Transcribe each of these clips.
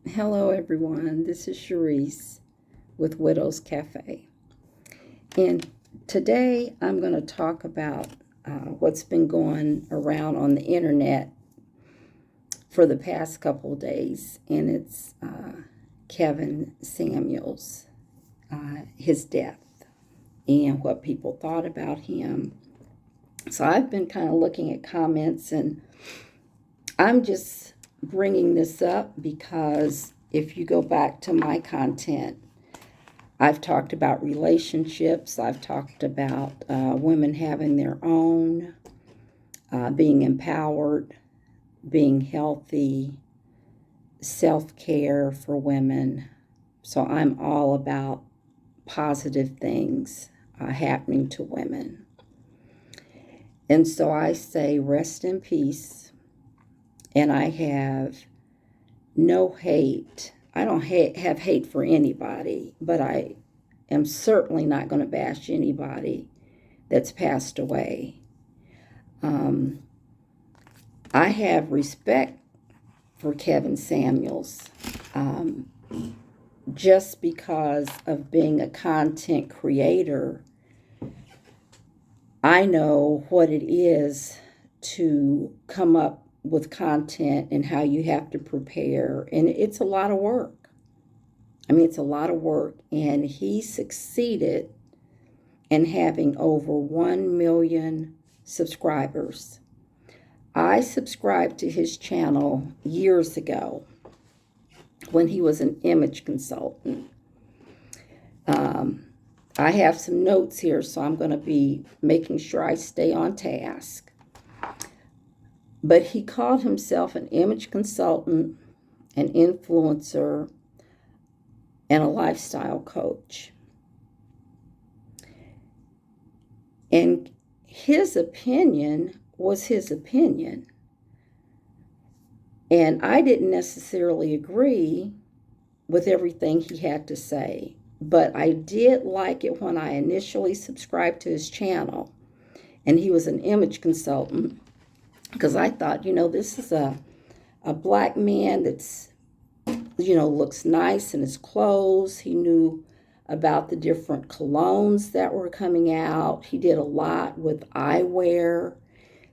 Hello, everyone. This is Cherise with Widows Cafe. And today I'm going to talk about what's been going around on the internet for the past couple of days. And it's Kevin Samuels, his death, and what people thought about him. So I've been kind of looking at comments, and I'm just bringing this up because if you go back to my content, I've talked about relationships. I've talked about women having their own, being empowered, being healthy, self-care for women. So I'm all about positive things happening to women. And so I say rest in peace. And I have no hate. I don't have hate for anybody, but I am certainly not going to bash anybody that's passed away. I have respect for Kevin Samuels just because of being a content creator. I know what it is to come up with content and how you have to prepare, and it's a lot of work. It's a lot of work, and he succeeded in having over 1 million subscribers. I subscribed to his channel years ago when he was an image consultant. I have some notes here, so I'm going to be making sure I stay on task. But he called himself an image consultant, an influencer, and a lifestyle coach. And his opinion was his opinion. And I didn't necessarily agree with everything he had to say, but I did like it when I initially subscribed to his channel. And he was an image consultant, because I thought, this is a black man that's, looks nice in his clothes. He knew about the different colognes that were coming out. He did a lot with eyewear.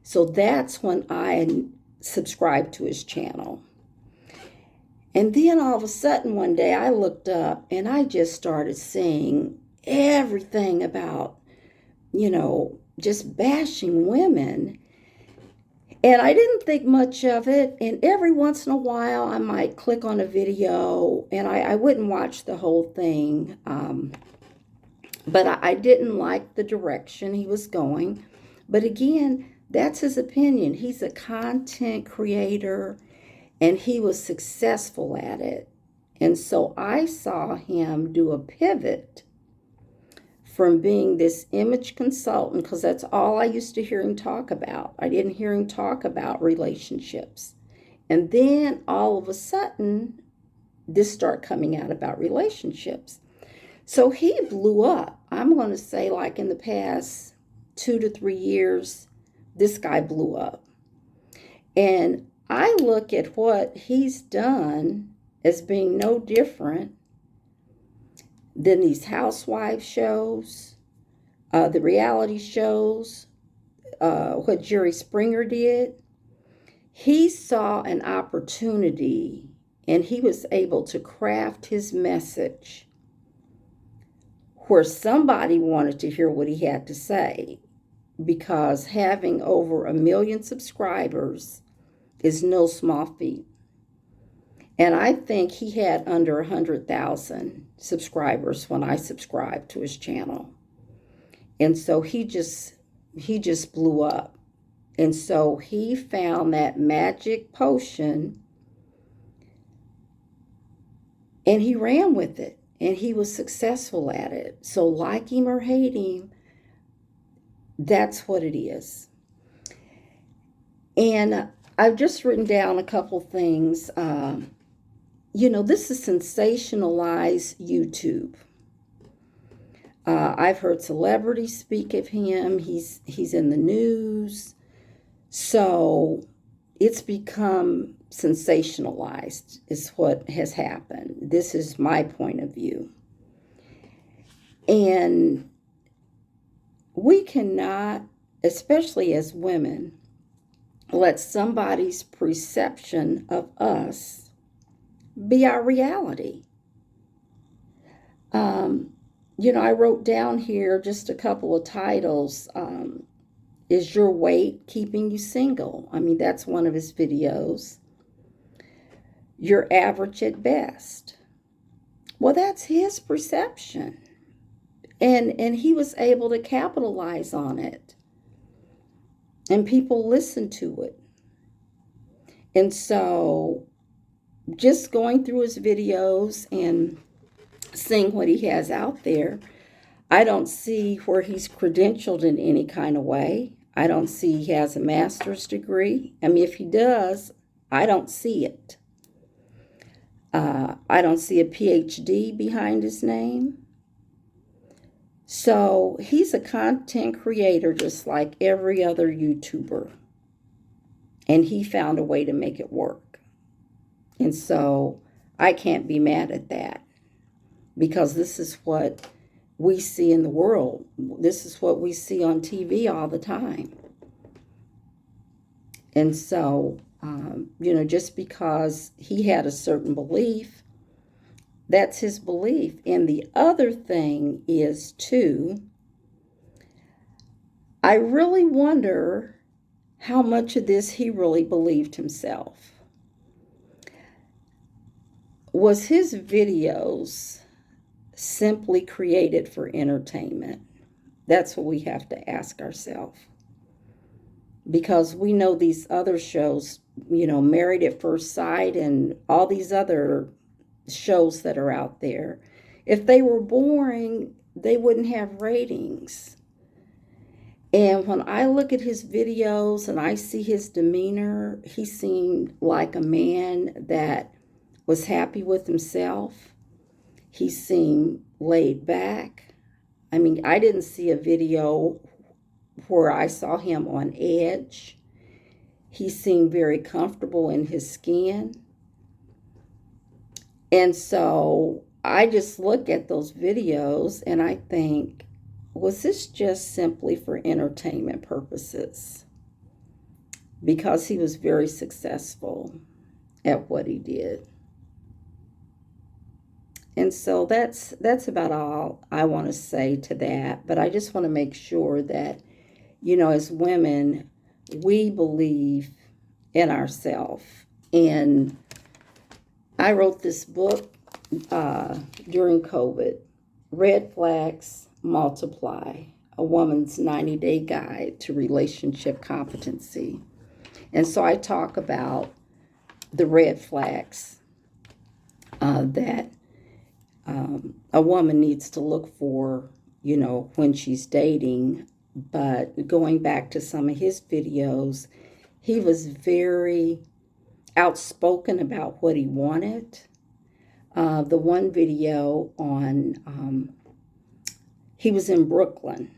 So that's when I subscribed to his channel. And then all of a sudden one day I looked up and I just started seeing everything about, just bashing women. And I didn't think much of it. And every once in a while, I might click on a video, and I wouldn't watch the whole thing. But I didn't like the direction he was going. But again, that's his opinion. He's a content creator, and he was successful at it. And so I saw him do a pivot from being this image consultant, because that's all I used to hear him talk about. I didn't hear him talk about relationships. And then all of a sudden, this started coming out about relationships. So he blew up. I'm going to say, like, in the past 2 to 3 years, this guy blew up. And I look at what he's done as being no different than these housewife shows, the reality shows, what Jerry Springer did. He saw an opportunity, and he was able to craft his message where somebody wanted to hear what he had to say, because having over 1 million subscribers is no small feat. And I think he had under 100,000 subscribers when I subscribed to his channel. And so he just blew up. And so he found that magic potion, and he ran with it, and he was successful at it. So like him or hate him, that's what it is. And I've just written down a couple things. This is sensationalized YouTube. I've heard celebrities speak of him. He's in the news. So it's become sensationalized is what has happened. This is my point of view. And we cannot, especially as women, let somebody's perception of us be our reality. I wrote down here just a couple of titles. Is your weight keeping you single? I mean, that's one of his videos. You're average at best. Well, that's his perception. And he was able to capitalize on it. And people listen to it. And so just going through his videos and seeing what he has out there, I don't see where he's credentialed in any kind of way. I don't see he has a master's degree. I mean, if he does, I don't see it. I don't see a PhD behind his name. So he's a content creator just like every other YouTuber. And he found a way to make it work. And so I can't be mad at that, because this is what we see in the world. This is what we see on TV all the time. And so, just because he had a certain belief, that's his belief. And the other thing is, too, I really wonder how much of this he really believed himself. Was his videos simply created for entertainment? That's what we have to ask ourselves. Because we know these other shows, Married at First Sight and all these other shows that are out there, if they were boring, they wouldn't have ratings. And when I look at his videos and I see his demeanor, he seemed like a man that was happy with himself. He seemed laid back. I mean, I didn't see a video where I saw him on edge. He seemed very comfortable in his skin. And so I just look at those videos and I think, was this just simply for entertainment purposes? Because he was very successful at what he did. And so that's about all I want to say to that. But I just want to make sure that, as women, we believe in ourselves. And I wrote this book during COVID, Red Flags Multiply, a woman's 90-day guide to relationship competency. And so I talk about the red flags that a woman needs to look for, when she's dating. But going back to some of his videos, he was very outspoken about what he wanted. The one video on, he was in Brooklyn.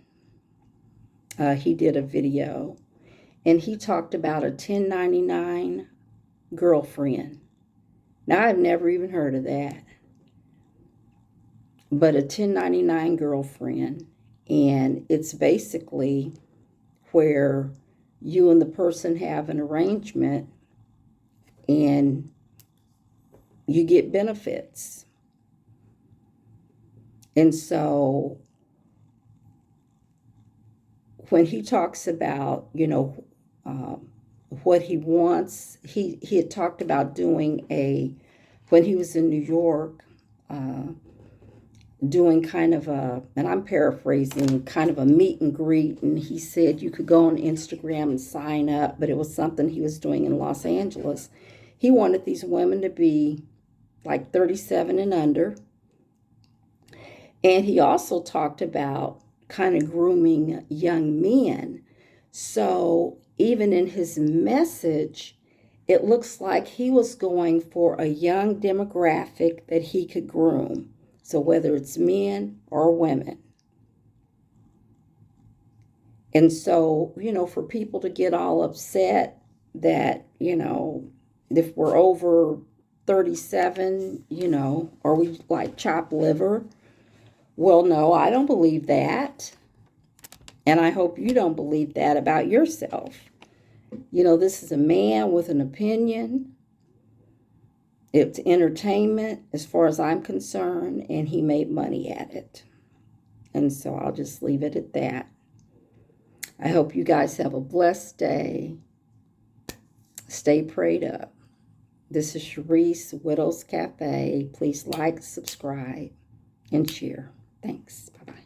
He did a video, and he talked about a 1099 girlfriend. Now, I've never even heard of that. But a 1099 girlfriend, and it's basically where you and the person have an arrangement and you get benefits. And so when he talks about, what he wants, he had talked about doing when he was in New York, doing kind of and I'm paraphrasing, kind of a meet and greet. And he said you could go on Instagram and sign up, but it was something he was doing in Los Angeles. He wanted these women to be like 37 and under. And he also talked about kind of grooming young men. So even in his message, it looks like he was going for a young demographic that he could groom. So whether it's men or women. And so, for people to get all upset that, if we're over 37, or we like chopped liver. Well, no, I don't believe that. And I hope you don't believe that about yourself. This is a man with an opinion. It's entertainment as far as I'm concerned, and he made money at it. And so I'll just leave it at that. I hope you guys have a blessed day. Stay prayed up. This is Sharice, Widows Cafe. Please like, subscribe, and share. Thanks. Bye-bye.